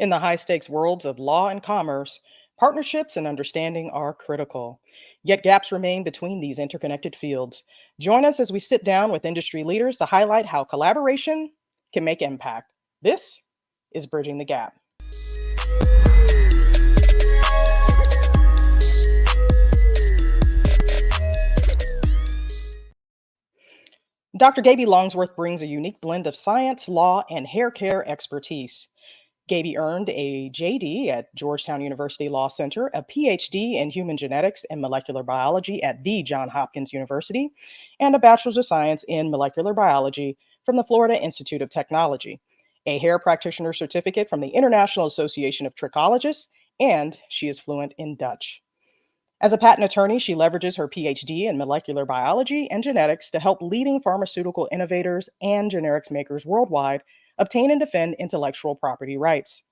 In the high stakes worlds of law and commerce, partnerships and understanding are critical. Yet gaps remain between these interconnected fields. Join us as we sit down with industry leaders to highlight how collaboration can make impact. This is Bridging the Gap. Dr. Gaby Longsworth brings a unique blend of science, law, and hair care expertise. Gaby earned a J.D. at Georgetown University Law Center, a Ph.D. in human genetics and molecular biology at the Johns Hopkins University, and a Bachelor's of Science in molecular biology from the Florida Institute of Technology, a hair practitioner certificate from the International Association of Trichologists, and she is fluent in Dutch. As a patent attorney, she leverages her Ph.D. in molecular biology and genetics to help leading pharmaceutical innovators and generics makers worldwide obtain and defend intellectual property rights.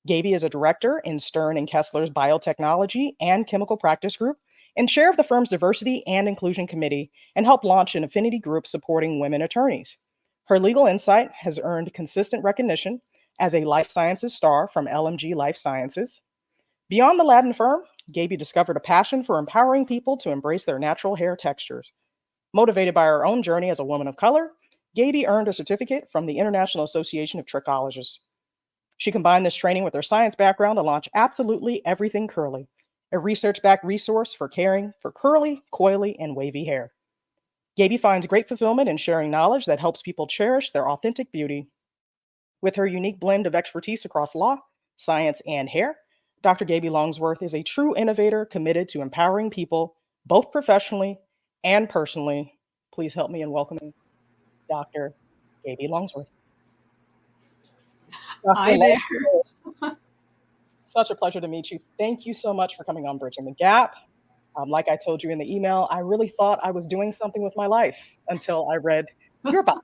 Gaby is a director in Stern and Kessler's Biotechnology and Chemical Practice Group and chair of the firm's Diversity and Inclusion Committee and helped launch an affinity group supporting women attorneys. Her legal insight has earned consistent recognition as a life sciences star from LMG Life Sciences. Beyond the Latin firm, Gaby discovered a passion for empowering people to embrace their natural hair textures. Motivated by her own journey as a woman of color, Gaby earned a certificate from the International Association of Trichologists. She combined this training with her science background to launch Absolutely Everything Curly, a research-backed resource for caring for curly, coily, and wavy hair. Gaby finds great fulfillment in sharing knowledge that helps people cherish their authentic beauty. With her unique blend of expertise across law, science, and hair, Dr. Gaby Longsworth is a true innovator committed to empowering people, both professionally and personally. Please help me in welcoming Dr. Gaby Longsworth. Hi there. Such a pleasure to meet you. Thank you so much for coming on Bridging the Gap. Like I told you in the email, I really thought I was doing something with my life until I read your bios.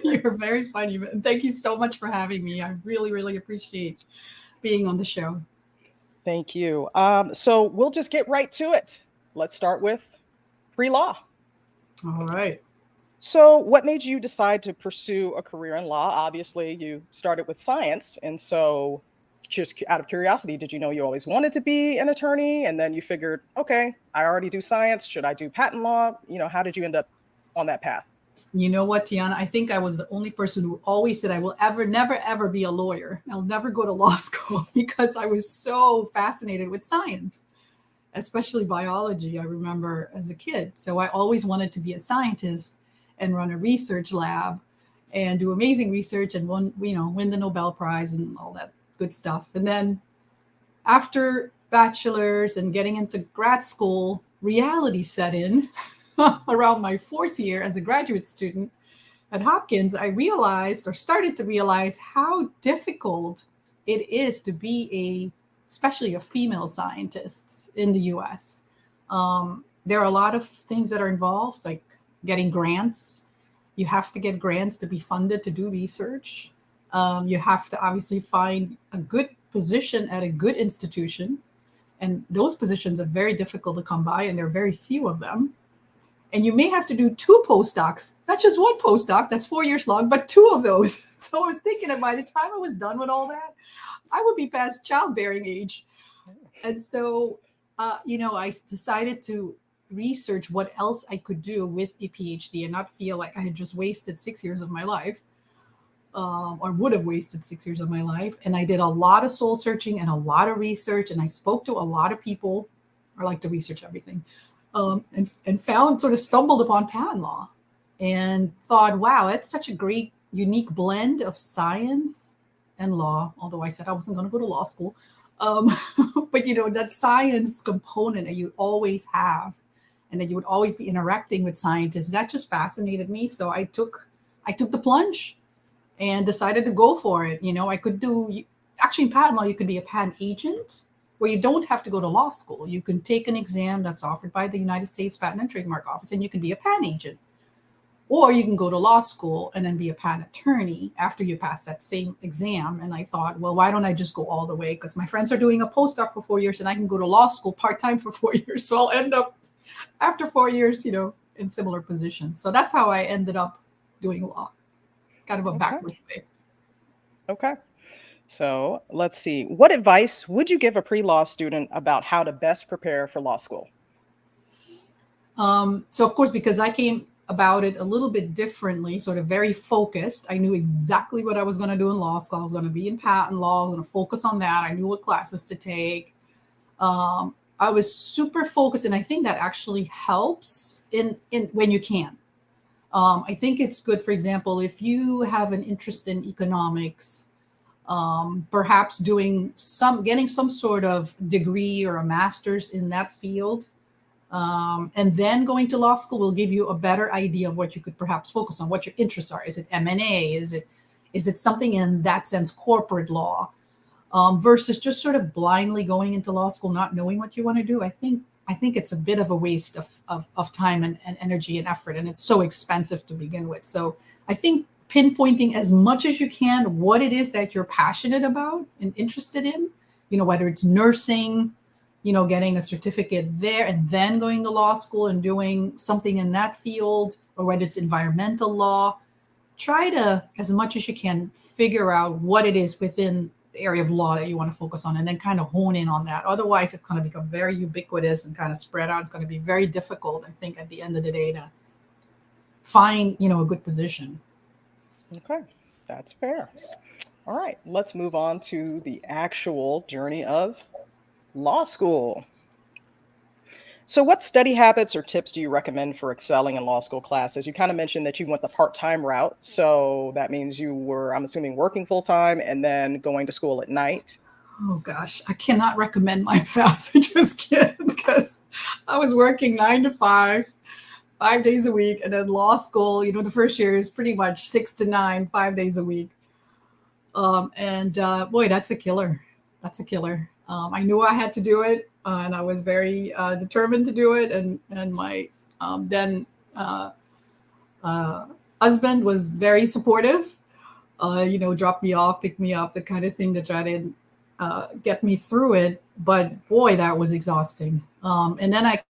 You're very funny. And thank you so much for having me. I really, really appreciate being on the show. Thank you. So we'll just get right to it. Let's start with pre-law. All right. So what made you decide to pursue a career in law? Obviously, you started with science. And so just out of curiosity, did you know you always wanted to be an attorney? And then you figured, okay, I already do science. Should I do patent law? How did you end up on that path? You know what, Tiana? I think I was the only person who always said I will never, ever be a lawyer. I'll never go to law school because I was so fascinated with science, especially biology. I remember as a kid. So I always wanted to be a scientist and run a research lab and do amazing research and win the Nobel Prize and all that good stuff. And then after bachelor's and getting into grad school, reality set in around my fourth year as a graduate student at Hopkins. I started to realize how difficult it is to be especially a female scientist in the US. There are a lot of things that are involved, like getting grants. You have to get grants to be funded to do research. You have to obviously find a good position at a good institution. And those positions are very difficult to come by, and there are very few of them. And you may have to do 2 postdocs, not just 1 postdoc, that's 4 years long, but 2 of those. So I was thinking that by the time I was done with all that, I would be past childbearing age. And so, I decided to research what else I could do with a PhD and not feel like I had just wasted 6 years of my life, or would have wasted 6 years of my life. And I did a lot of soul searching and a lot of research, and I spoke to a lot of people. I like to research everything. And stumbled upon patent law and thought, wow, that's such a great, unique blend of science and law, although I said I wasn't going to go to law school. But, that science component that you always have and that you would always be interacting with scientists, that just fascinated me. So I took the plunge and decided to go for it. I could actually in patent law, you could be a patent agent, where you don't have to go to law school. You can take an exam that's offered by the United States Patent and Trademark Office, and you can be a patent agent. Or you can go to law school and then be a patent attorney after you pass that same exam. And I thought, well, why don't I just go all the way? Because my friends are doing a postdoc for 4 years, and I can go to law school part-time for 4 years. So I'll end up, after 4 years, in similar positions. So that's how I ended up doing law, kind of a backwards way. Okay. So let's see. What advice would you give a pre-law student about how to best prepare for law school? So of course, because I came about it a little bit differently, sort of very focused. I knew exactly what I was going to do in law school. I was going to be in patent law. I was going to focus on that. I knew what classes to take. I was super focused, and I think that actually helps in when you can. I think it's good, for example, if you have an interest in economics, perhaps getting some sort of degree or a master's in that field, and then going to law school will give you a better idea of what you could perhaps focus on, what your interests are. Is it M&A? Is it something in that sense, corporate law, versus just sort of blindly going into law school, not knowing what you want to do? I think it's a bit of a waste of time and energy and effort, and it's so expensive to begin with. So I think pinpointing as much as you can what it is that you're passionate about and interested in, whether it's nursing, getting a certificate there and then going to law school and doing something in that field, or whether it's environmental law. Try to, as much as you can, figure out what it is within the area of law that you want to focus on, and then kind of hone in on that. Otherwise, it's going to become very ubiquitous and kind of spread out. It's going to be very difficult, I think, at the end of the day, to find, a good position. Okay, that's fair. All right, let's move on to the actual journey of law school. So, what study habits or tips do you recommend for excelling in law school classes? You kind of mentioned that you went the part-time route. So that means you were, I'm assuming, working full-time and then going to school at night. Oh gosh, I cannot recommend my path. I just can't, because I was working 9 to 5, 5 days a week, and then law school, the first year is pretty much 6 to 9, 5 days a week. And boy, that's a killer. That's a killer. I knew I had to do it, and I was very determined to do it. And my then husband was very supportive. Drop me off, pick me up, the kind of thing to try to get me through it. But boy, that was exhausting. And then that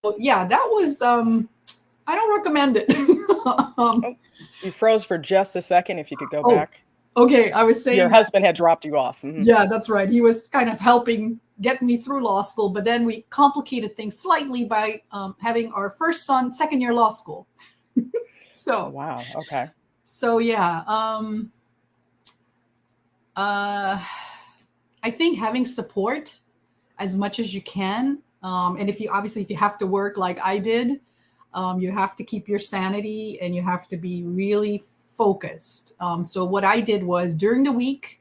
was. I don't recommend it. Oh, you froze for just a second. If you could go Oh, back. okay, I was saying Your husband had dropped you off. Mhm. yeah, that's right. He was kind of helping get me through law school, but then we complicated things slightly by having our first son second year law school. Oh, So, wow. Okay. yeah, I think having support as much as you can, and if you have to work like I did, you have to keep your sanity and you have to be really focused. So what I did was, during the week,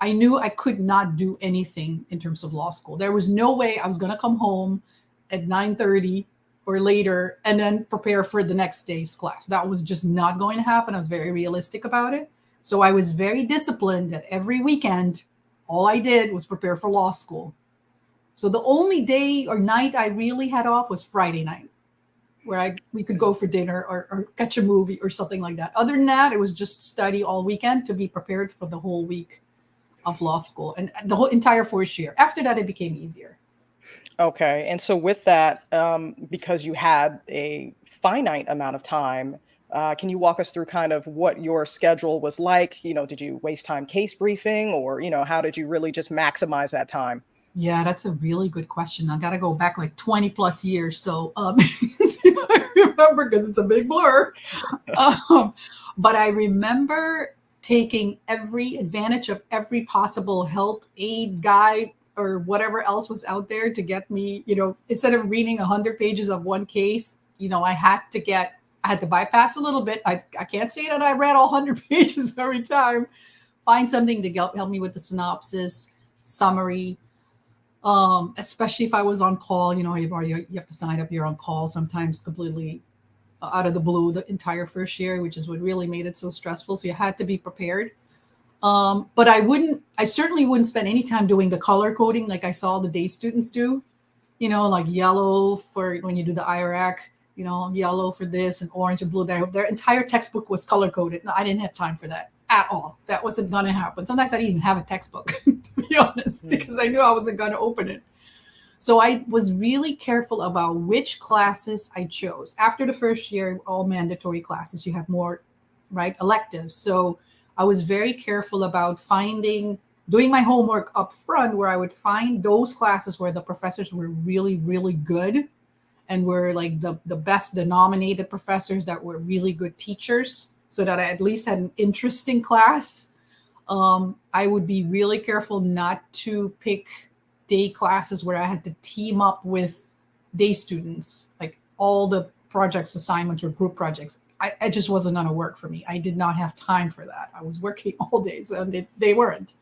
I knew I could not do anything in terms of law school. There was no way I was going to come home at 9:30 or later and then prepare for the next day's class. That was just not going to happen. I was very realistic about it. So I was very disciplined that every weekend, all I did was prepare for law school. So the only day or night I really had off was Friday night, where we could go for dinner or catch a movie or something like that. Other than that, it was just study all weekend to be prepared for the whole week of law school and the whole entire first year. After that, it became easier. Okay. And so, with that, because you had a finite amount of time, can you walk us through kind of what your schedule was like? Did you waste time case briefing, or, how did you really just maximize that time? Yeah, that's a really good question. I got to go back like 20 plus years. So I remember, because it's a big blur. But I remember taking every advantage of every possible help, aid, guide, or whatever else was out there to get me, instead of reading 100 pages of one case, I had to bypass a little bit. I can't say that I read all 100 pages every time. Find something to help me with the synopsis, summary. Especially if I was on call, you have to sign up, you're on call sometimes completely out of the blue the entire first year, which is what really made it so stressful. So you had to be prepared. But I certainly wouldn't spend any time doing the color coding like I saw the day students do, like yellow for when you do the IRAC, yellow for this and orange and blue. Their entire textbook was color coded. No, I didn't have time for that at all. That wasn't going to happen. Sometimes I didn't even have a textbook, to be honest, because I knew I wasn't going to open it. So I was really careful about which classes I chose. After the first year, all mandatory classes, you have more right? Electives. So I was very careful about doing my homework up front, where I would find those classes where the professors were really, really good and were like the best denominated professors that were really good teachers, so that I at least had an interesting class. I would be really careful not to pick day classes where I had to team up with day students. Like all the projects assignments were group projects. I just wasn't going to work for me. I did not have time for that. I was working all days and they weren't.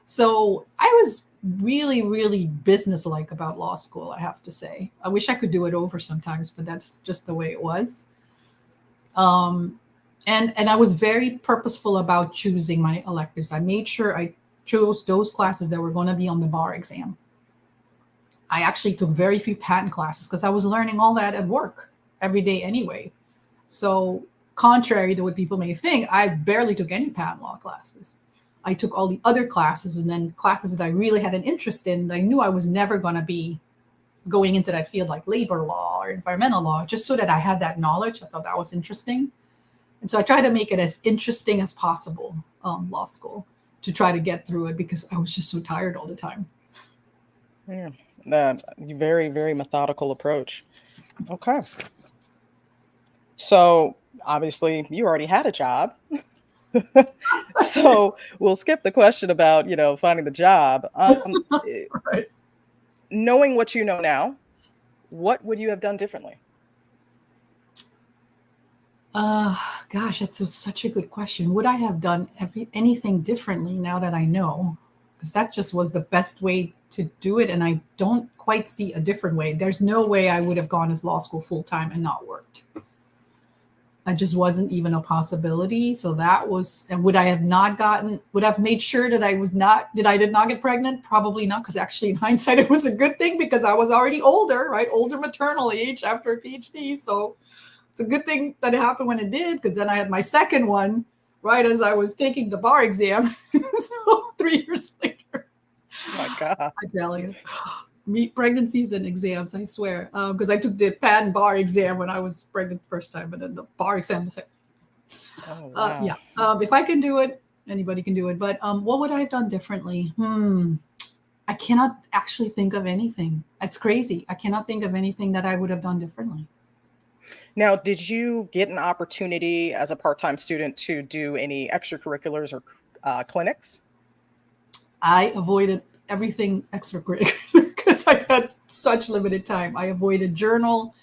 So I was really, really businesslike about law school, I have to say. I wish I could do it over sometimes, but that's just the way it was. And I was very purposeful about choosing my electives. I made sure I chose those classes that were going to be on the bar exam. I actually took very few patent classes because I was learning all that at work every day anyway. So contrary to what people may think, I barely took any patent law classes. I took all the other classes, and then classes that I really had an interest in. I knew I was never going to be going into that field, like labor law or environmental law, just so that I had that knowledge. I thought that was interesting. And so I tried to make it as interesting as possible, law school, to try to get through it, because I was just so tired all the time. Yeah, that very, very methodical approach. Okay. So obviously you already had a job. So we'll skip the question about, finding the job. Right. Knowing what you know now, what would you have done differently? Gosh, such a good question. Would I have done anything differently now that I know? Because that just was the best way to do it, and I don't quite see a different way. There's no way I would have gone to law school full time and not worked. It just wasn't even a possibility. So that was, and would I have made sure that I did not get pregnant? Probably not, because actually in hindsight, it was a good thing because I was already older, right? Older maternal age after a PhD. So it's a good thing that it happened when it did, because then I had my second one right as I was taking the bar exam. So 3 years later. Oh my God. I tell you. Meet pregnancies and exams, I swear. Because I took the patent bar exam when I was pregnant the first time, but then the bar exam the second. Oh, wow. Yeah. If I can do it, anybody can do it. But what would I have done differently? I cannot actually think of anything. It's crazy. I cannot think of anything that I would have done differently. Now, did you get an opportunity as a part-time student to do any extracurriculars or clinics? I avoided everything extracurricular because I had such limited time. I avoided journal,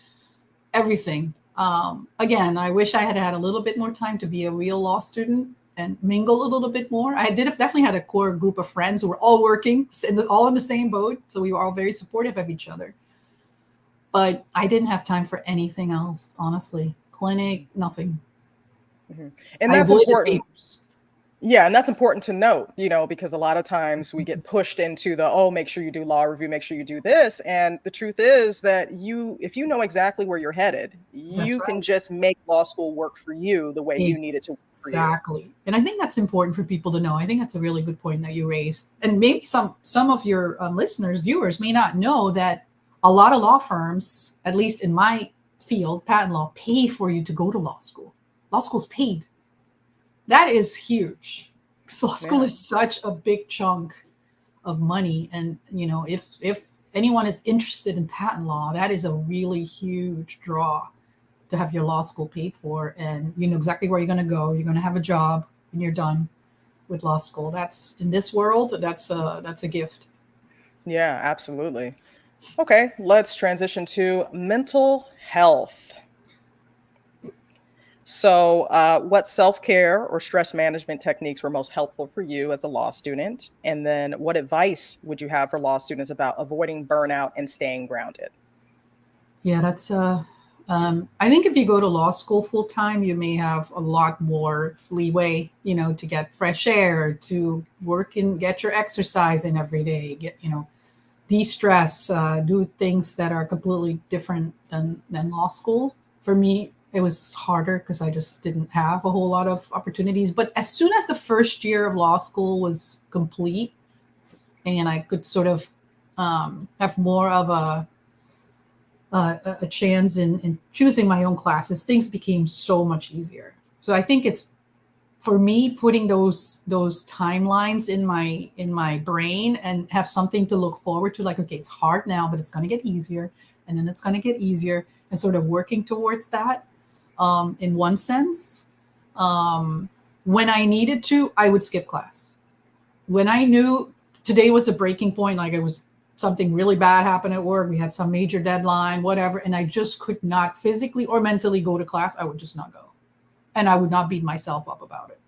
everything. Again, I wish I had had a little bit more time to be a real law student and mingle a little bit more. I definitely had a core group of friends who were all working, all in the same boat. So we were all very supportive of each other. But I didn't have time for anything else, honestly. Clinic, nothing. Mm-hmm. And that's important. Papers. Yeah, and that's important to note, because a lot of times we get pushed into make sure you do law review, make sure you do this. And the truth is that if you know exactly where you're headed, you can just make law school work for you the way you need it to work for you. Exactly. And I think that's important for people to know. I think that's a really good point that you raised. And maybe some of your listeners, viewers may not know that a lot of law firms, at least in my field, patent law, pay for you to go to law school. Law school's paid. That is huge. So law school is such a big chunk of money. And, if anyone is interested in patent law, that is a really huge draw to have your law school paid for. And you know exactly where you're going to go. You're going to have a job and you're done with law school. That's, in this world, that's a gift. Yeah, absolutely. Okay, let's transition to mental health. So what self-care or stress management techniques were most helpful for you as a law student? And then what advice would you have for law students about avoiding burnout and staying grounded? Yeah, that's I think if you go to law school full time, you may have a lot more leeway, to get fresh air, to work and get your exercise in every day, get, de-stress, do things that are completely different than law school. For me, it was harder because I just didn't have a whole lot of opportunities. But as soon as the first year of law school was complete and I could sort of have more of a chance in choosing my own classes, things became so much easier. So I think it's, for me, putting those timelines in my brain and have something to look forward to, like, okay, it's hard now, but it's going to get easier, and then it's going to get easier, and sort of working towards that. In one sense, when I needed to, I would skip class. When I knew today was a breaking point, like it was something really bad happened at work, we had some major deadline, whatever, and I just could not physically or mentally go to class, I would just not go. And I would not beat myself up about it.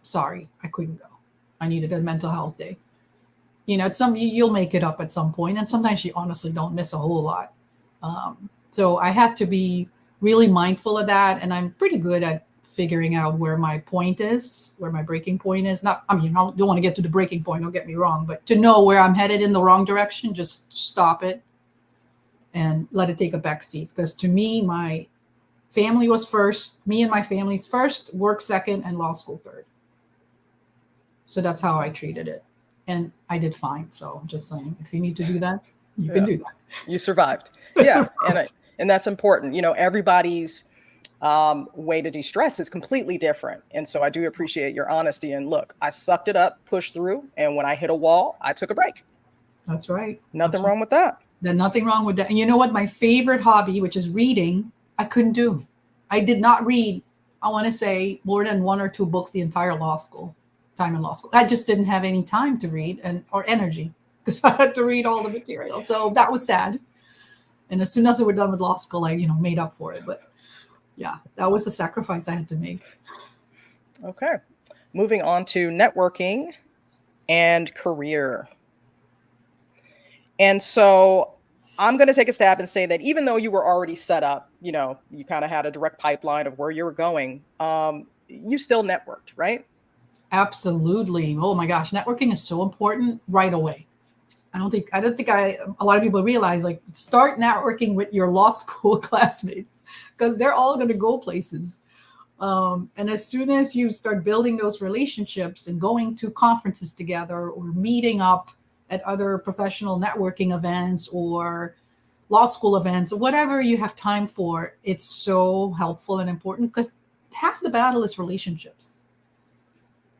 Sorry, I couldn't go. I needed a mental health day. It's you'll make it up at some point, and sometimes you honestly don't miss a whole lot. So I had to be really mindful of that, and I'm pretty good at figuring out where my point is, where my breaking point is. I don't want to get to the breaking point, don't get me wrong, but to know where I'm headed in the wrong direction, just stop it and let it take a back seat. Because to me, my family was first, me and my family's first, work second, and law school third. So that's how I treated it. And I did fine. So I'm just saying, if you need to do that, you can do that. You survived. Yeah. And that's important. Everybody's way to de-stress is completely different. And so I do appreciate your honesty. And look, I sucked it up, pushed through. And when I hit a wall, I took a break. That's right. Nothing wrong with that. There's nothing wrong with that. And you know what? My favorite hobby, which is reading, I couldn't do. I did not read, I want to say, more than 1 or 2 books the entire time in law school. I just didn't have any time to read or energy, because I had to read all the material. So that was sad. And as soon as we were done with law school, I, made up for it. But yeah, that was the sacrifice I had to make. Okay. Moving on to networking and career. And so I'm going to take a stab and say that even though you were already set up, you kind of had a direct pipeline of where you were going, you still networked, right? Absolutely. Oh my gosh. Networking is so important right away. I don't think a lot of people realize, like, start networking with your law school classmates, because they're all going to go places. And as soon as you start building those relationships and going to conferences together or meeting up at other professional networking events or law school events or whatever you have time for, it's so helpful and important, because half the battle is relationships.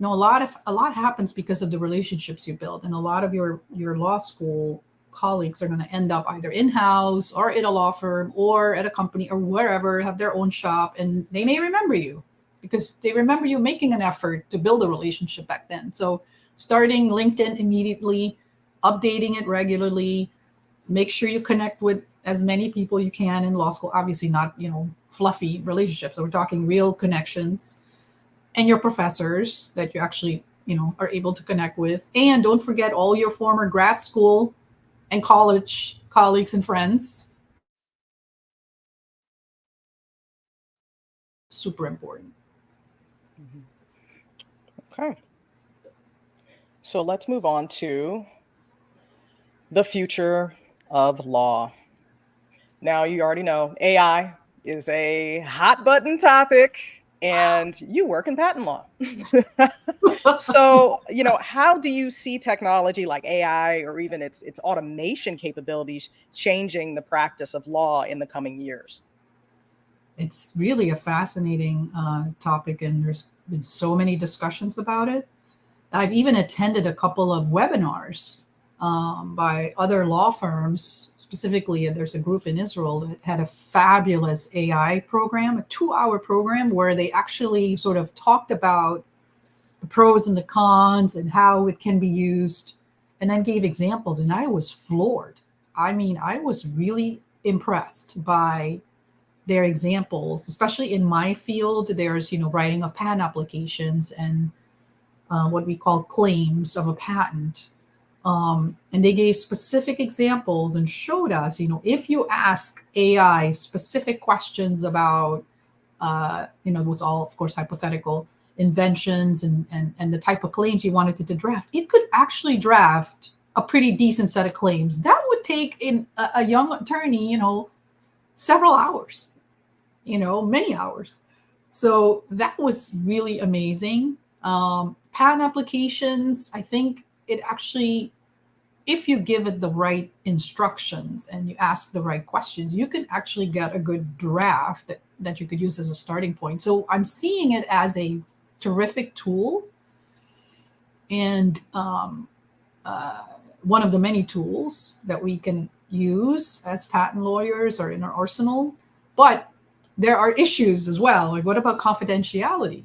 A lot happens because of the relationships you build, and a lot of your law school colleagues are going to end up either in-house or in a law firm or at a company or wherever, have their own shop, and they may remember you because they remember you making an effort to build a relationship back then. So starting LinkedIn immediately, updating it regularly, make sure you connect with as many people you can in law school. Obviously not, fluffy relationships. So we're talking real connections, and your professors that you actually, are able to connect with. And don't forget all your former grad school and college colleagues and friends. Super important. Okay. So let's move on to the future of law. Now, you already know AI is a hot button topic, and you work in patent law. So, how do you see technology like AI or even its automation capabilities changing the practice of law in the coming years? It's really a fascinating topic, and there's been so many discussions about it. I've even attended a couple of webinars by other law firms. Specifically, there's a group in Israel that had a fabulous AI program, a 2-hour program where they actually sort of talked about the pros and the cons and how it can be used, and then gave examples. And I was floored. I mean, I was really impressed by their examples, especially in my field. There's, writing of patent applications and what we call claims of a patent. And they gave specific examples and showed us, if you ask AI specific questions about, it was all, of course, hypothetical inventions and the type of claims you wanted it to draft, it could actually draft a pretty decent set of claims. That would take in a young attorney, several hours, many hours. So that was really amazing. Patent applications, I think it actually if you give it the right instructions and you ask the right questions, you can actually get a good draft that you could use as a starting point. So I'm seeing it as a terrific tool, and one of the many tools that we can use as patent lawyers or in our arsenal. But there are issues as well. Like, what about confidentiality?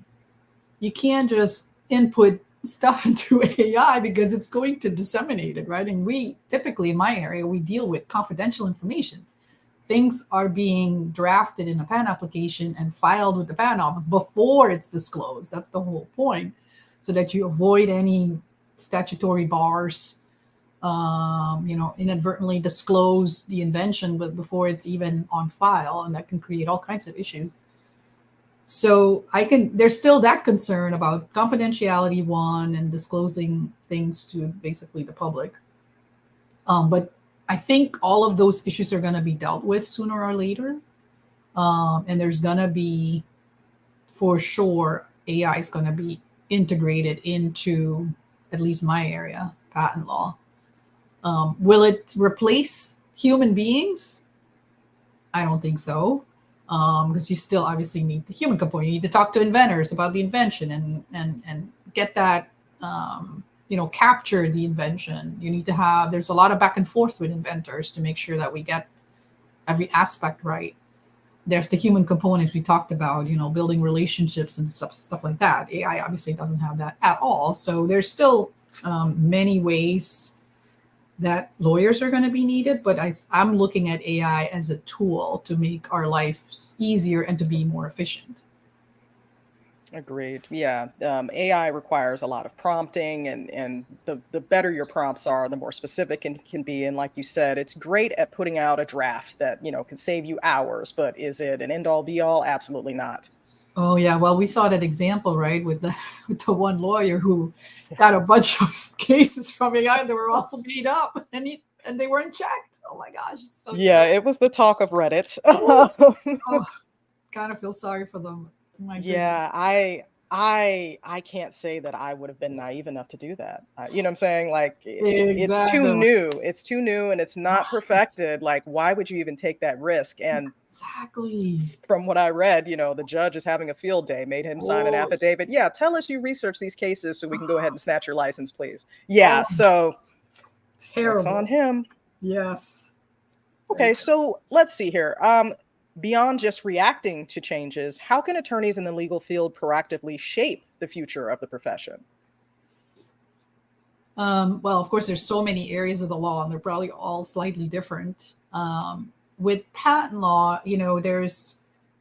You can't just input stuff into AI because it's going to disseminate it, right? And we typically, in my area, we deal with confidential information. Things are being drafted in a patent application and filed with the patent office before it's disclosed. That's the whole point, so that you avoid any statutory bars. Inadvertently disclose the invention, but before it's even on file, and that can create all kinds of issues. So there's still that concern about confidentiality, one, and disclosing things to basically the public. But I think all of those issues are going to be dealt with sooner or later. And there's going to be, for sure, AI is going to be integrated into at least my area, patent law. Will it replace human beings? I don't think so, because you still obviously need the human component. You need to talk to inventors about the invention and get that, capture the invention. You need to have, there's a lot of back and forth with inventors to make sure that we get every aspect right. There's the human component we talked about, building relationships and stuff like that. AI obviously doesn't have that at all. So there's still many ways that lawyers are going to be needed, but I'm looking at AI as a tool to make our lives easier and to be more efficient. Agreed. Yeah. AI requires a lot of prompting, and the better your prompts are, the more specific it can be. And like you said, it's great at putting out a draft that, can save you hours, but is it an end all be all? Absolutely not. Oh yeah, well, we saw that example, right, with the one lawyer who got a bunch of cases from AI that were all made up, and they weren't checked. Oh my gosh, it's so Yeah, terrible. it was the talk of Reddit. Oh, kind of feel sorry for them. My goodness. Yeah, I can't say that I would have been naive enough to do that. You know what I'm saying? Like, it's too Exactly. new. It's too new and it's not perfected. Like, why would you even take that risk? And Exactly. from what I read, the judge is having a field day, made him sign an Oh, affidavit. Yeah, tell us you research these cases so we can go ahead and snatch your license, please. Yeah, oh, so joke's on terrible. him. Yes. Very Okay, terrible. so let's see here. Beyond just reacting to changes, how can attorneys in the legal field proactively shape the future of the profession? Well, of course, there's so many areas of the law, and they're probably all slightly different. With patent law, there's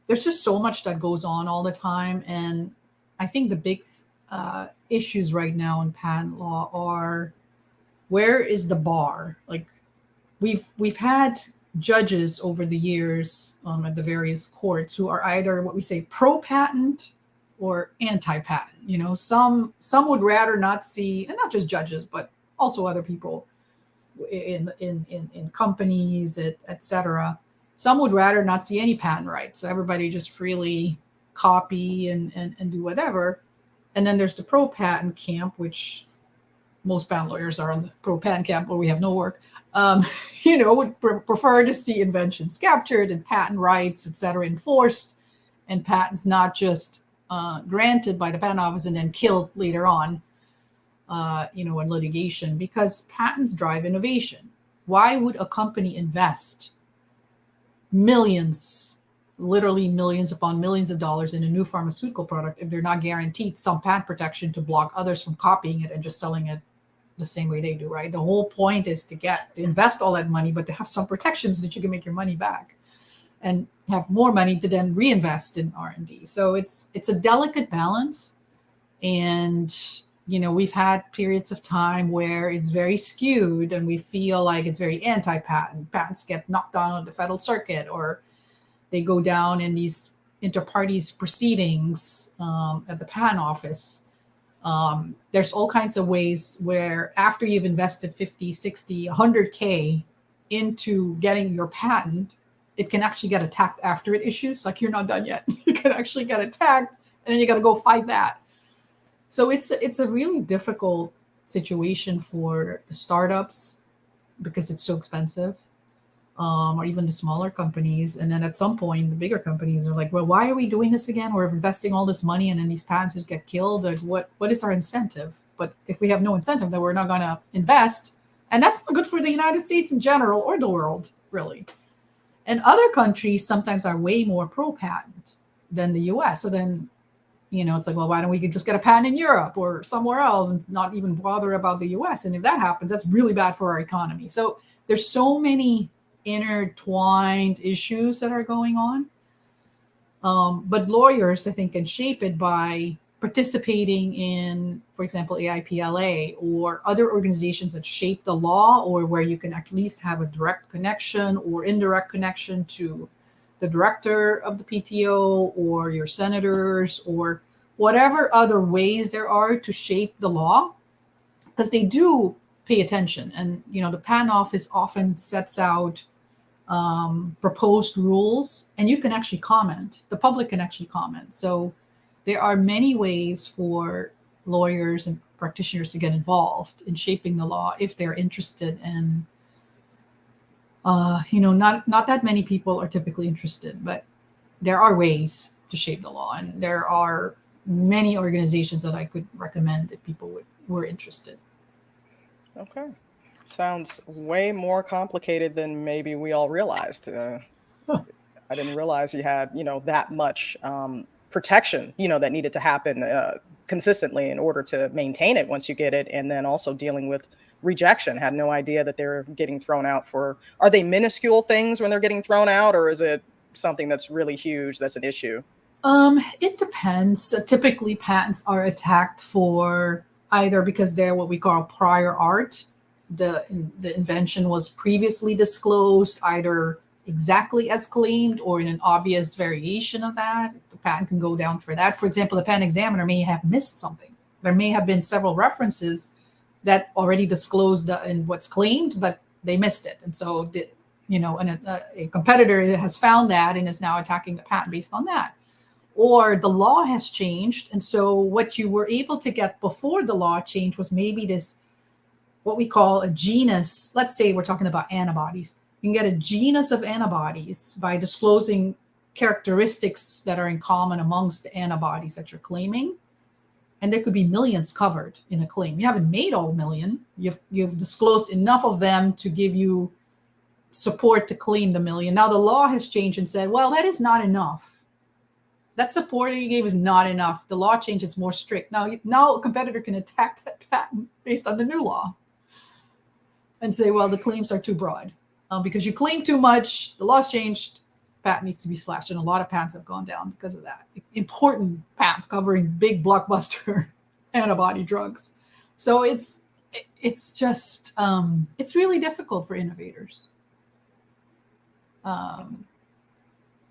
just so much that goes on all the time, and I think the big issues right now in patent law are, where is the bar? Like, we've had judges over the years at the various courts who are either what we say pro patent or anti-patent. Some would rather not see, and not just judges, but also other people in companies, etc. Some would rather not see any patent rights. So everybody just freely copy and do whatever. And then there's the pro patent camp, which most patent lawyers are on the pro patent camp, where we have no work. Would prefer to see inventions captured and patent rights, etc., enforced, and patents not just granted by the patent office and then killed later on, in litigation, because patents drive innovation. Why would a company invest millions, literally millions upon millions of dollars in a new pharmaceutical product if they're not guaranteed some patent protection to block others from copying it and just selling it the same way they do, right? The whole point is to invest all that money, but to have some protections that you can make your money back and have more money to then reinvest in R&D. So it's a delicate balance. And, we've had periods of time where it's very skewed and we feel like it's very anti-patent. Patents get knocked down on the federal circuit, or they go down in these inter-parties proceedings at the patent office. There's all kinds of ways where after you've invested 50, 60, 100K into getting your patent, it can actually get attacked after it issues. Like, you're not done yet. You can actually get attacked, and then you got to go fight that. So it's a really difficult situation for startups. because it's so expensive, or even the smaller companies. And then at some point, the bigger companies are like, well, why are we doing this again? We're investing all this money and then these patents just get killed. Like, what is our incentive? But if we have no incentive, then we're not going to invest. And that's not good for the United States in general or the world, really. And other countries sometimes are way more pro-patent than the US. So then, it's like, well, why don't we just get a patent in Europe or somewhere else and not even bother about the US? And if that happens, that's really bad for our economy. So there's so many intertwined issues that are going on. But lawyers, I think, can shape it by participating in, for example, AIPLA or other organizations that shape the law, or where you can at least have a direct connection or indirect connection to the director of the PTO or your senators or whatever other ways there are to shape the law, because they do pay attention. And, the patent office often sets out proposed rules, and you can actually comment. The public can actually comment. So there are many ways for lawyers and practitioners to get involved in shaping the law if they're interested. And not that many people are typically interested, but there are ways to shape the law, and there are many organizations that I could recommend if people were interested. Okay. Sounds way more complicated than maybe we all realized. I didn't realize you had, that much protection, that needed to happen consistently in order to maintain it once you get it. And then also dealing with rejection. Had no idea that they're getting thrown out are they minuscule things when they're getting thrown out, or is it something that's really huge that's an issue? It depends. Typically, patents are attacked for either because they're what we call prior art. The invention was previously disclosed, either exactly as claimed or in an obvious variation of that. The patent can go down for that. For example, the patent examiner may have missed something. There may have been several references that already disclosed in what's claimed, but they missed it. And so, a competitor has found that and is now attacking the patent based on that. Or the law has changed. And so what you were able to get before the law changed was maybe this, what we call a genus. Let's say we're talking about antibodies. You can get a genus of antibodies by disclosing characteristics that are in common amongst the antibodies that you're claiming. And there could be millions covered in a claim. You haven't made all million. You've disclosed enough of them to give you support to claim the million. Now the law has changed and said, well, that is not enough. That support that you gave is not enough. The law changed, it's more strict. Now a competitor can attack that patent based on the new law and say, well, the claims are too broad. Because you claim too much, the law's changed, patent needs to be slashed. And a lot of patents have gone down because of that. Important patents covering big blockbuster antibody drugs. So it's just, it's really difficult for innovators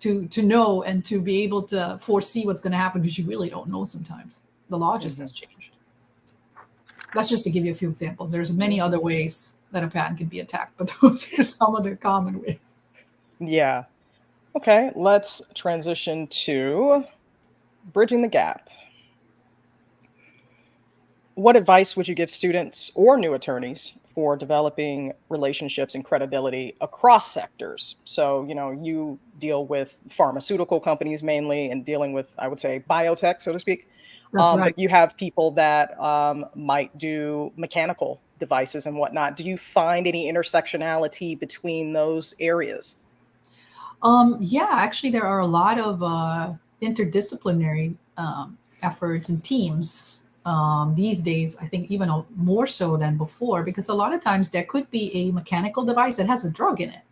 to know and to be able to foresee what's going to happen, because you really don't know sometimes. The law just has changed. That's just to give you a few examples. There's many other ways that a patent can be attacked, but those are some of the common ways. Yeah. Okay, let's transition to bridging the gap. What advice would you give students or new attorneys for developing relationships and credibility across sectors? So, you deal with pharmaceutical companies mainly and dealing with, I would say, biotech, so to speak. That's right. But you have people that might do mechanical devices and whatnot. Do you find any intersectionality between those areas? Yeah, actually, there are a lot of interdisciplinary efforts and teams these days, I think even more so than before, because a lot of times there could be a mechanical device that has a drug in it.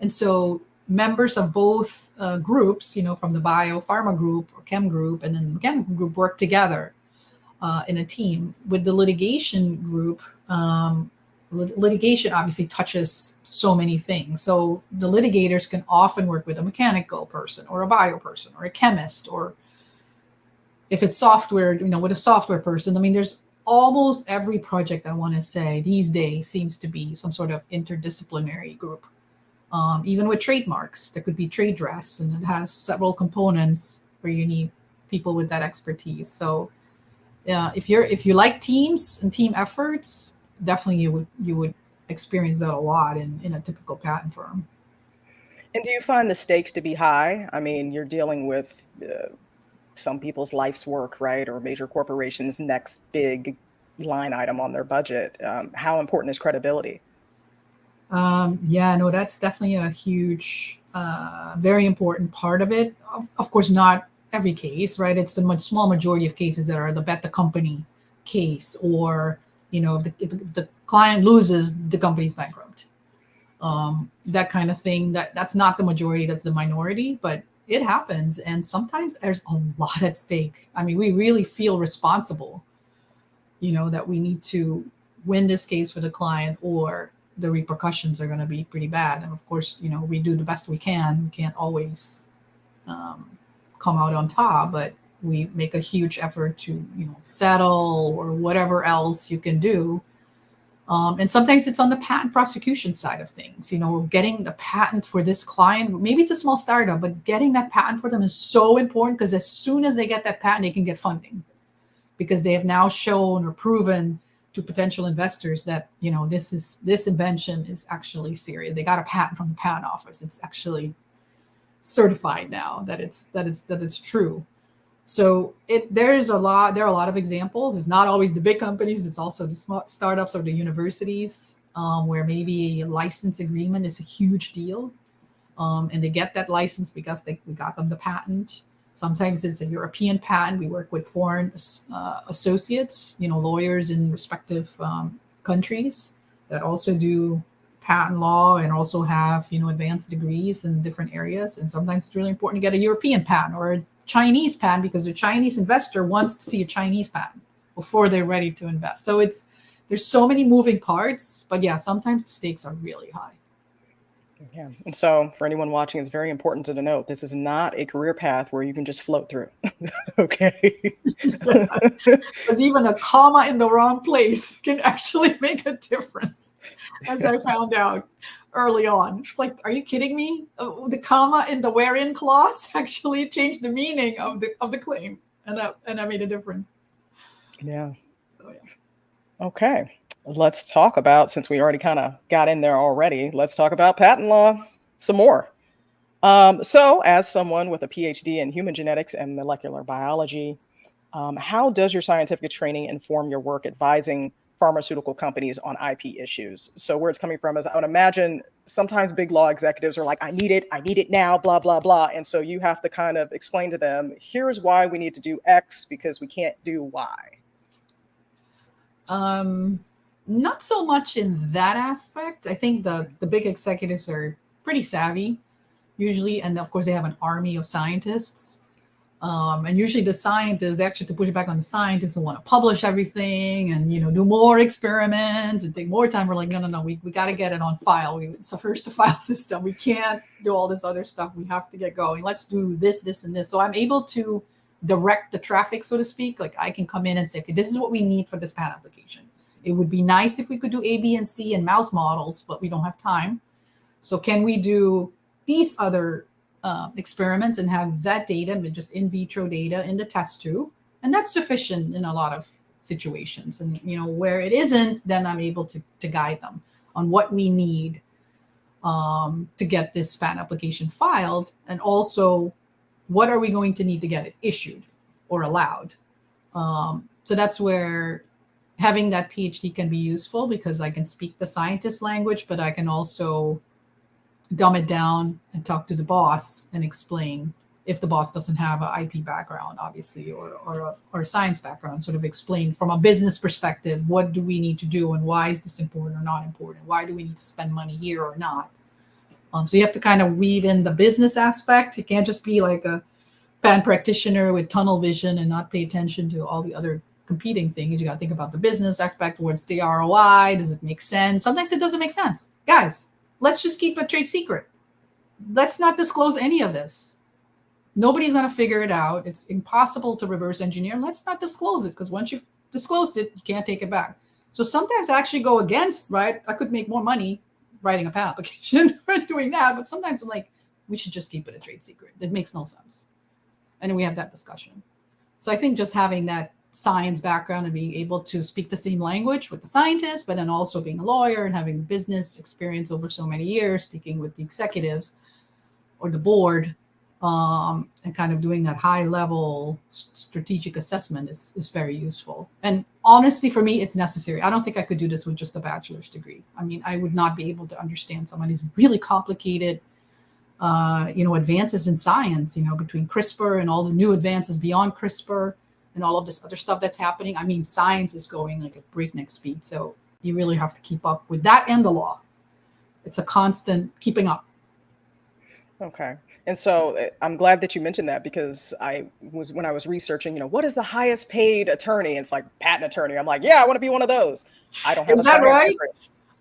And so members of both groups, from the biopharma group or chem group and then mechanical group work together in a team. With the litigation group, litigation obviously touches so many things. So the litigators can often work with a mechanical person or a bio person or a chemist, or if it's software, with a software person. I mean, there's almost every project, I want to say, these days seems to be some sort of interdisciplinary group. Even with trademarks, there could be trade dress, and it has several components where you need people with that expertise. So if you like teams and team efforts, definitely you would experience that a lot in a typical patent firm. And do you find the stakes to be high? I mean, you're dealing with some people's life's work, right? Or major corporations' next big line item on their budget. How important is credibility? Yeah, no, that's definitely a huge, very important part of it. Of course, not every case, right? It's a much small majority of cases that are the bet the company case, or if the client loses, the company's bankrupt. That kind of thing. That's not the majority, that's the minority, but it happens. And sometimes there's a lot at stake. I mean, we really feel responsible, that we need to win this case for the client, or the repercussions are going to be pretty bad. And of course, we do the best we can. We can't always come out on top, but we make a huge effort to, settle or whatever else you can do. And sometimes it's on the patent prosecution side of things, getting the patent for this client. Maybe it's a small startup, but getting that patent for them is so important, because as soon as they get that patent, they can get funding, because they have now shown or proven to potential investors that, this invention is actually serious. They got a patent from the patent office. It's actually certified now that it's true. So there are a lot of examples. It's not always the big companies. It's also the small startups or the universities, where maybe a license agreement is a huge deal. And they get that license because we got them the patent. Sometimes it's a European patent. We work with foreign associates, lawyers in respective countries that also do patent law and also have, advanced degrees in different areas. And sometimes it's really important to get a European patent or a Chinese patent, because the Chinese investor wants to see a Chinese patent before they're ready to invest. So there's so many moving parts, but yeah, sometimes the stakes are really high. Yeah. And so for anyone watching, it's very important to note this is not a career path where you can just float through. Okay. Yes. Because even a comma in the wrong place can actually make a difference, as I found out early on. It's like, are you kidding me? The comma in the wherein clause actually changed the meaning of the claim, and that made a difference. Yeah. So yeah. Okay. Let's talk about, since we already kind of got in there already, let's talk about patent law some more. So as someone with a PhD in human genetics and molecular biology, how does your scientific training inform your work advising pharmaceutical companies on IP issues? So where it's coming from is, I would imagine sometimes big law executives are like, I need it now, blah, blah, blah. And so you have to kind of explain to them, here's why we need to do X because we can't do Y. Not so much in that aspect. I think the big executives are pretty savvy usually, and of course they have an army of scientists. And usually the scientists, they actually, to push back on the scientists who want to publish everything and do more experiments and take more time. We're like, no, we got to get it on file. It's a first to file system. We can't do all this other stuff. We have to get going. Let's do this, and this. So I'm able to direct the traffic, so to speak. Like I can come in and say, okay, this is what we need for this patent application. It would be nice if we could do A, B, and C in mouse models, but we don't have time. So can we do these other experiments and have that data, just in vitro data, in the test tube? And that's sufficient in a lot of situations. And where it isn't, then I'm able to guide them on what we need to get this patent application filed, and also what are we going to need to get it issued or allowed. So that's where having that PhD can be useful, because I can speak the scientist language, but I can also dumb it down and talk to the boss and explain, if the boss doesn't have an IP background, obviously, or a science background, sort of explain from a business perspective, what do we need to do and why is this important or not important? Why do we need to spend money here or not? So you have to kind of weave in the business aspect. You can't just be like a patent practitioner with tunnel vision and not pay attention to all the other competing things. You got to think about the business aspect. What's the ROI? Does it make sense? Sometimes it doesn't make sense. Guys, let's just keep a trade secret. Let's not disclose any of this. Nobody's going to figure it out. It's impossible to reverse engineer. Let's not disclose it, because once you've disclosed it, you can't take it back. So sometimes I actually go against, right? I could make more money writing a patent application or doing that, but sometimes I'm like, we should just keep it a trade secret. It makes no sense. And then we have that discussion. So I think just having that science background and being able to speak the same language with the scientists, but then also being a lawyer and having business experience over so many years, speaking with the executives or the board, and kind of doing that high level strategic assessment is very useful. And honestly, for me, it's necessary. I don't think I could do this with just a bachelor's degree. I mean, I would not be able to understand some of these really complicated, advances in science, between CRISPR and all the new advances beyond CRISPR and all of this other stuff that's happening. I mean, science is going like at breakneck speed. So you really have to keep up with that and the law. It's a constant keeping up. Okay. And so I'm glad that you mentioned that, because when I was researching, what is the highest paid attorney? It's like patent attorney. I'm like, yeah, I want to be one of those. I don't have Is a that science right? degree.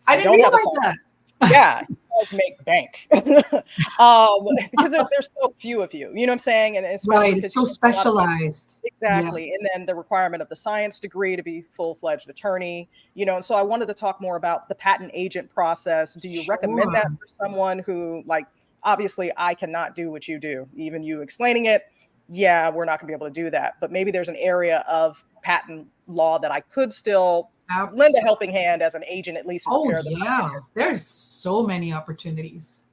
I didn't don't have a realize science. that. Yeah, you guys make bank. Because there's so few of you, you know what I'm saying? And especially Right. because It's so specialized. Yeah. exactly. And then the requirement of the science degree to be full-fledged attorney, and so I wanted to talk more about the patent agent process. Do you recommend that Sure. for someone who, like, obviously I cannot do what you do, even you explaining it? Yeah, we're not gonna be able to do that. But maybe there's an area of patent law that I could still lend a Absolutely. helping hand as an agent, at least to Oh, prepare the yeah. There's so many opportunities.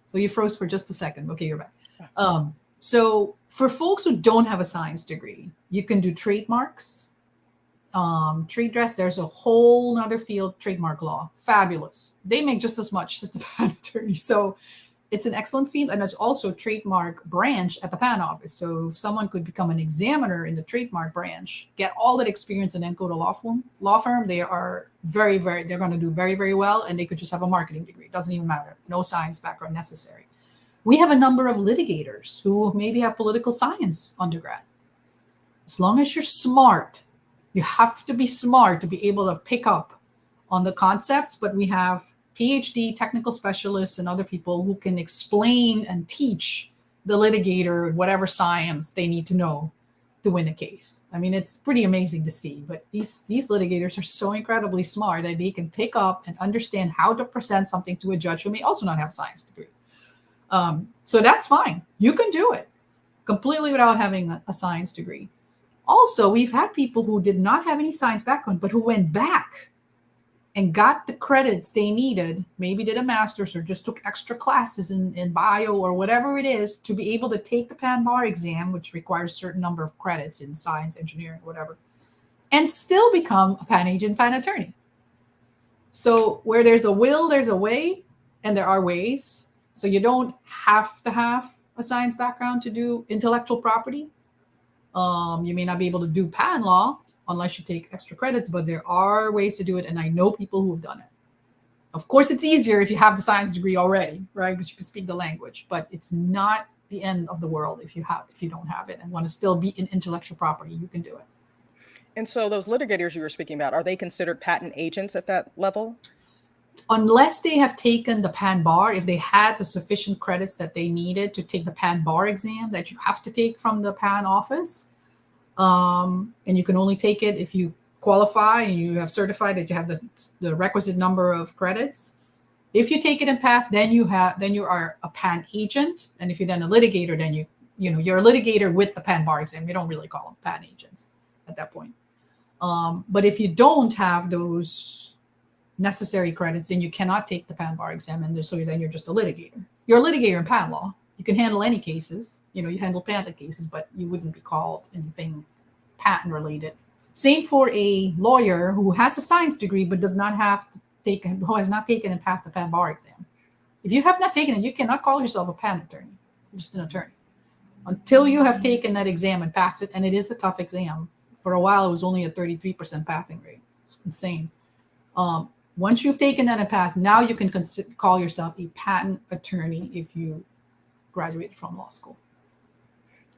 So you froze for just a second. Okay, you're back. So for folks who don't have a science degree, you can do trademarks, trade dress. There's a whole nother field, trademark law. Fabulous. They make just as much as the patent attorney. So it's an excellent field, and there's also trademark branch at the patent office. So if someone could become an examiner in the trademark branch, get all that experience, and then go to law firm, they are very, very, they're going to do very, very well, and they could just have a marketing degree. It doesn't even matter. No science background necessary. We have a number of litigators who maybe have political science undergrad. As long as you're smart, you have to be smart to be able to pick up on the concepts, but we have Ph.D. technical specialists and other people who can explain and teach the litigator whatever science they need to know to win a case. I mean, it's pretty amazing to see, but these litigators are so incredibly smart that they can pick up and understand how to present something to a judge who may also not have a science degree. So that's fine. You can do it completely without having a science degree. Also, we've had people who did not have any science background, but who went back and got the credits they needed, maybe did a master's or just took extra classes in bio or whatever it is, to be able to take the PAN bar exam, which requires a certain number of credits in science, engineering, whatever, and still become a patent agent, patent attorney. So where there's a will, there's a way, and there are ways. So you don't have to have a science background to do intellectual property. You may not be able to do patent law unless you take extra credits, but there are ways to do it. And I know people who have done it. Of course, it's easier if you have the science degree already, right? Because you can speak the language, but it's not the end of the world if you don't have it and want to still be in intellectual property, you can do it. And so those litigators you were speaking about, are they considered patent agents at that level? Unless they have taken the PAN bar, if they had the sufficient credits that they needed to take the PAN bar exam that you have to take from the PAN office, and you can only take it if you qualify and you have certified that you have the requisite number of credits. If you take it and pass, then you are a PAN agent, and if you're then a litigator, then you're a litigator with the PAN bar exam. You don't really call them PAN agents at that point. But if you don't have those necessary credits, then you cannot take the PAN bar exam, and so then you're just a litigator. You're a litigator in patent law. You can handle any cases. You handle patent cases, but you wouldn't be called anything patent related. Same for a lawyer who has a science degree but does not have to take, who has not taken and passed the PAN bar exam. If you have not taken it, you cannot call yourself a patent attorney. You're just an attorney until you have taken that exam and passed it. And it is a tough exam. For a while, it was only a 33% passing rate. It's insane. Once you've taken that and passed, now you can call yourself a patent attorney if you graduated from law school.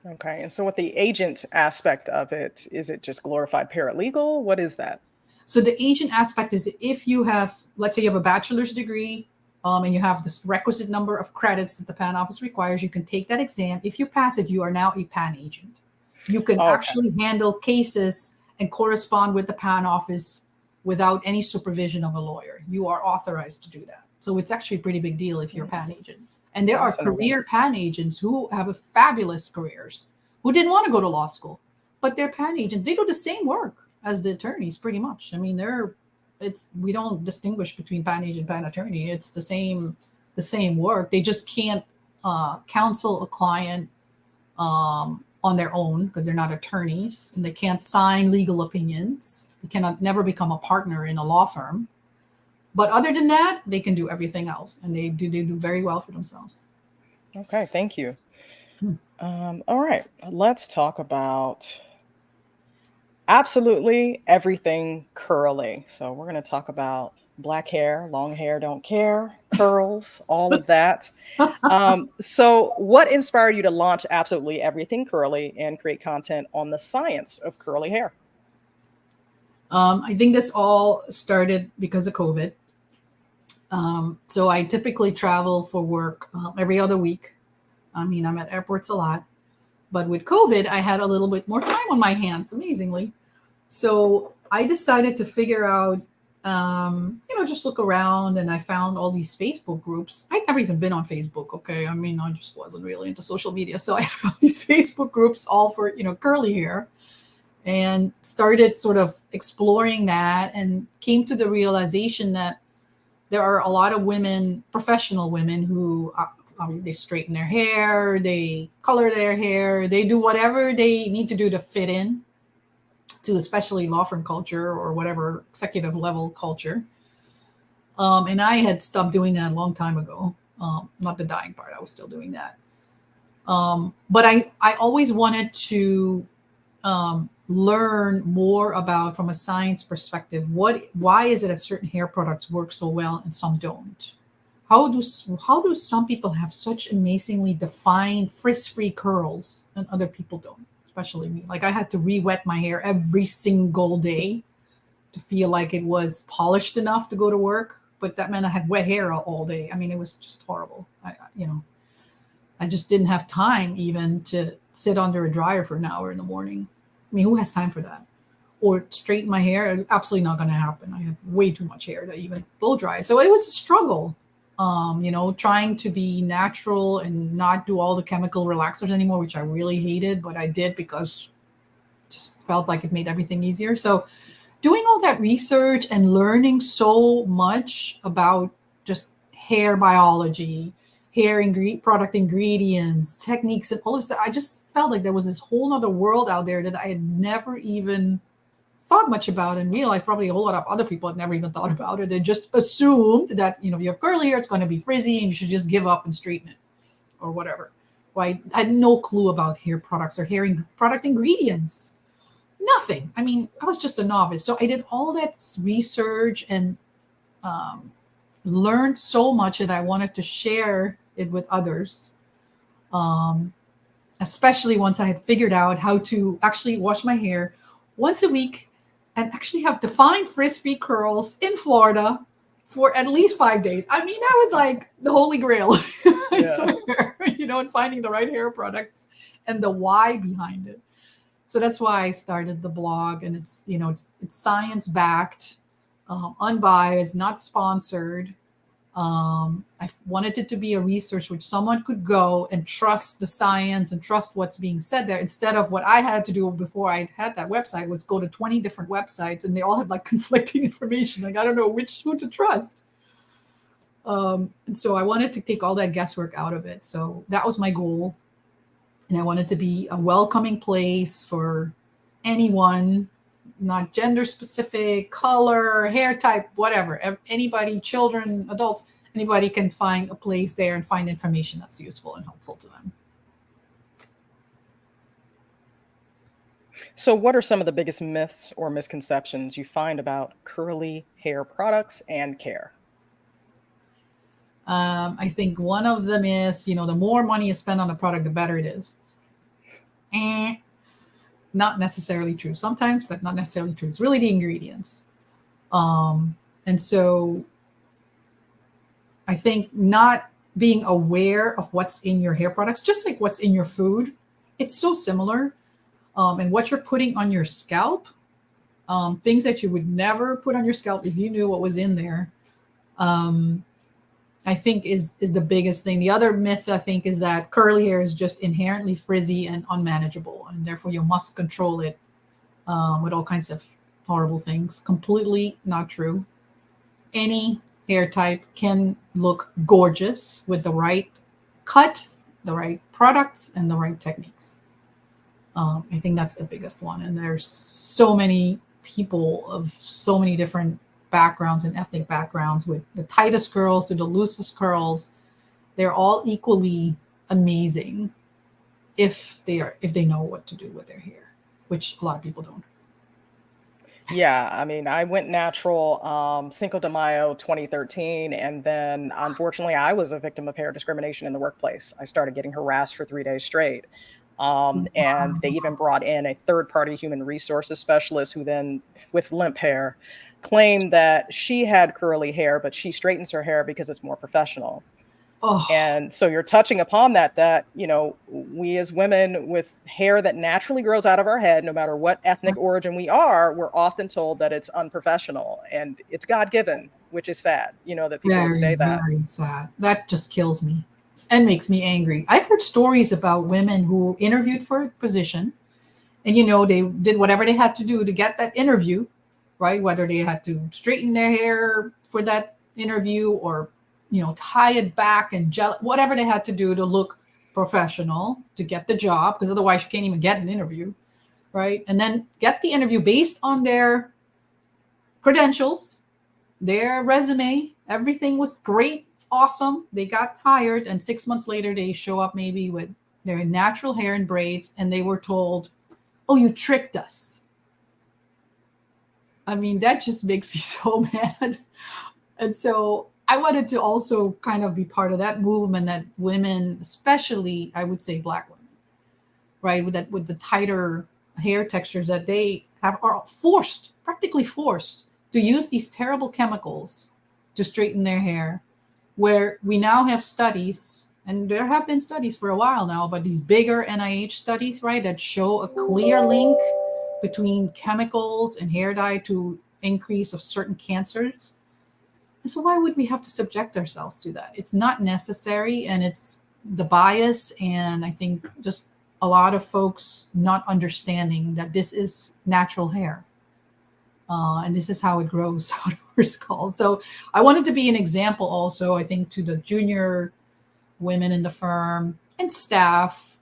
Okay. And so with the agent aspect of it, is it just glorified paralegal? What is that? So the agent aspect is if you have, let's say you have a bachelor's degree, and you have this requisite number of credits that the PAN office requires, you can take that exam. If you pass it, you are now a PAN agent. You can actually handle cases and correspond with the PAN office without any supervision of a lawyer. You are authorized to do that. So it's actually a pretty big deal if you're a PAN agent. And there are career PAN agents who have fabulous careers, who didn't want to go to law school, but they're patent agents. They do the same work as the attorneys, pretty much. I mean, we don't distinguish between patent agent and patent attorney. It's the same work. They just can't counsel a client on their own because they're not attorneys, and they can't sign legal opinions. They cannot never become a partner in a law firm. But other than that, they can do everything else, and they do very well for themselves. Okay, thank you. Hmm. All right, let's talk about absolutely everything curly. So we're going to talk about black hair, long hair, don't care, curls, all of that. So what inspired you to launch Absolutely Everything Curly and create content on the science of curly hair? I think this all started because of COVID. So I typically travel for work every other week. I mean, I'm at airports a lot. But with COVID, I had a little bit more time on my hands, amazingly. So I decided to figure out, just look around, and I found all these Facebook groups. I'd never even been on Facebook, okay? I mean, I just wasn't really into social media. So I found these Facebook groups all for, curly hair, and started sort of exploring that, and came to the realization that there are a lot of women, professional women, who they straighten their hair, they color their hair, they do whatever they need to do to fit in to especially law firm culture or whatever executive level culture. And I had stopped doing that a long time ago. Not the dying part, I was still doing that. But I always wanted to learn more about, from a science perspective, why is it that certain hair products work so well and some don't? How do some people have such amazingly defined frizz-free curls and other people don't, especially me? Like, I had to re-wet my hair every single day to feel like it was polished enough to go to work, but that meant I had wet hair all day. I mean, it was just horrible. I just didn't have time even to sit under a dryer for an hour in the morning. I mean, who has time for that? Or straighten my hair? Absolutely not going to happen. I have way too much hair to even blow dry it. So it was a struggle, trying to be natural and not do all the chemical relaxers anymore, which I really hated, but I did because it just felt like it made everything easier. So doing all that research and learning so much about just hair biology, product ingredients, techniques, and all of this, I just felt like there was this whole other world out there that I had never even thought much about, and realized probably a whole lot of other people had never even thought about it. They just assumed that, if you have curly hair, it's going to be frizzy and you should just give up and straighten it or whatever. Well, I had no clue about hair products or product ingredients. Nothing. I mean, I was just a novice. So I did all that research and learned so much that I wanted to share it with others. Especially once I had figured out how to actually wash my hair once a week and actually have defined frizz-free curls in Florida for at least 5 days. I mean, that was like the holy grail, I swear, and finding the right hair products and the why behind it. So that's why I started the blog, and it's science-backed, unbiased, not sponsored. I wanted it to be a research which someone could go and trust the science and trust what's being said there, instead of what I had to do before I had that website, was go to 20 different websites and they all have like conflicting information. Like, I don't know who to trust. And so I wanted to take all that guesswork out of it. So that was my goal. And I wanted to be a welcoming place for anyone, not gender specific, color, hair type, whatever. Anybody, children, adults, anybody can find a place there and find information that's useful and helpful to them. So what are some of the biggest myths or misconceptions you find about curly hair products and care? I think one of them is, the more money you spend on a product, the better it is. Not necessarily true sometimes, but not necessarily true. It's really the ingredients. And so I think not being aware of what's in your hair products, just like what's in your food, it's so similar. And what you're putting on your scalp, things that you would never put on your scalp if you knew what was in there. I think is the biggest thing. The other myth I think is that curly hair is just inherently frizzy and unmanageable, and therefore you must control it with all kinds of horrible things. Completely not true. Any hair type can look gorgeous with the right cut, the right products, and the right techniques. I think that's the biggest one. And there's so many people of so many different backgrounds and ethnic backgrounds, with the tightest curls to the loosest curls. They're all equally amazing if they know what to do with their hair, which a lot of people don't. Yeah, I mean, I went natural Cinco de Mayo 2013, and then unfortunately, I was a victim of hair discrimination in the workplace. I started getting harassed for 3 days straight. And they even brought in a third-party human resources specialist who then, with limp hair, claimed that she had curly hair, but she straightens her hair because it's more professional. Oh, And so you're touching upon that, we as women with hair that naturally grows out of our head, no matter what ethnic origin we are, we're often told that it's unprofessional and it's God-given, which is sad, that people would very, say that. very sad. That just kills me and makes me angry. I've heard stories about women who interviewed for a position, and they did whatever they had to do to get that interview, right? Whether they had to straighten their hair for that interview, or tie it back and gel, whatever they had to do to look professional to get the job, because otherwise you can't even get an interview, right? And then get the interview based on their credentials, their resume. Everything was great, awesome. They got hired, and 6 months later they show up maybe with their natural hair and braids, and they were told, "Oh, you tricked us." I mean, that just makes me so mad. And so I wanted to also kind of be part of that movement, that women, especially I would say Black women, right, with the tighter hair textures that they have, are forced, practically forced, to use these terrible chemicals to straighten their hair. Where we now have studies, and there have been studies for a while now, but these bigger NIH studies, right, that show a clear link between chemicals and hair dye to increase of certain cancers. And so why would we have to subject ourselves to that? It's not necessary, and it's the bias, and I think just a lot of folks not understanding that this is natural hair. And this is how it grows out of our skull. So I wanted to be an example also, I think, to the junior women in the firm and staff,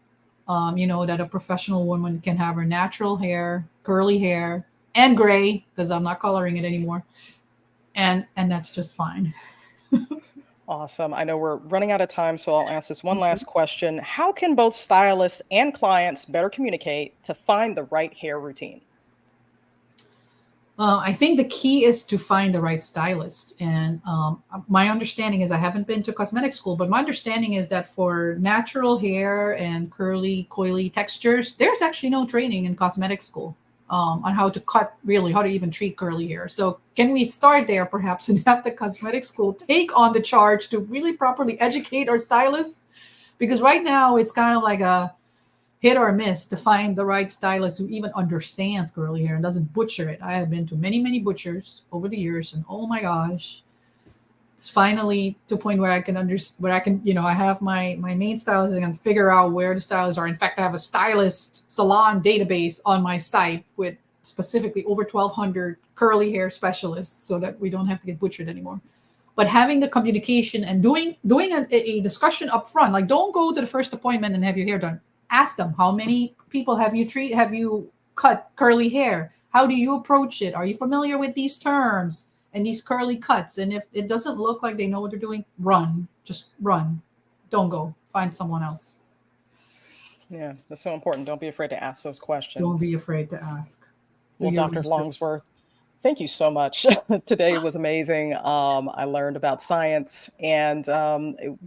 that a professional woman can have her natural hair, curly hair, and gray, because I'm not coloring it anymore. And that's just fine. Awesome. I know we're running out of time, so I'll ask this one last question. How can both stylists and clients better communicate to find the right hair routine? I think the key is to find the right stylist. And my understanding is, I haven't been to cosmetic school, but my understanding is that for natural hair and curly, coily textures, there's actually no training in cosmetic school on how to cut, really, how to even treat curly hair. So can we start there perhaps and have the cosmetic school take on the charge to really properly educate our stylists? Because right now it's kind of like a hit or miss to find the right stylist who even understands curly hair and doesn't butcher it. I have been to many, many butchers over the years, and oh my gosh, it's finally to a point where I can where I can, I have my main stylist, and I can figure out where the stylists are. In fact, I have a stylist salon database on my site with specifically over 1,200 curly hair specialists, so that we don't have to get butchered anymore. But having the communication and doing a discussion up front, like, don't go to the first appointment and have your hair done. Ask them, how many people have you cut curly hair? How do you approach it? Are you familiar with these terms and these curly cuts? And if it doesn't look like they know what they're doing, run. Just run. Don't go. Find someone else. Yeah, that's so important. Don't be afraid to ask those Don't questions. be afraid to ask. Do Well, your Dr. research. Longsworth, thank you so much. Today was amazing. I learned about science. And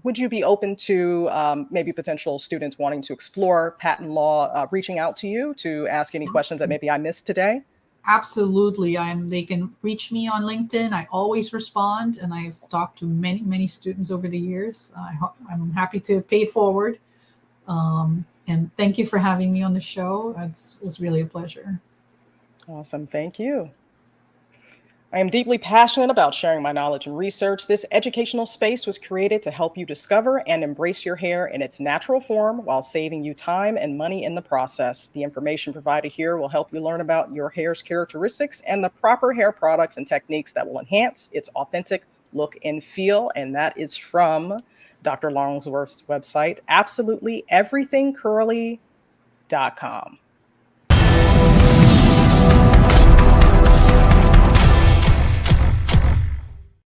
would you be open to maybe potential students wanting to explore patent law, reaching out to you to ask any questions that maybe I missed today? Absolutely. They can reach me on LinkedIn. I always respond, and I've talked to many, many students over the years. I'm happy to pay it forward. And thank you for having me on the show. It was really a pleasure. Awesome. Thank you. I am deeply passionate about sharing my knowledge and research. This educational space was created to help you discover and embrace your hair in its natural form while saving you time and money in the process. The information provided here will help you learn about your hair's characteristics and the proper hair products and techniques that will enhance its authentic look and feel. And that is from Dr. Longsworth's website, absolutely everythingcurly.com.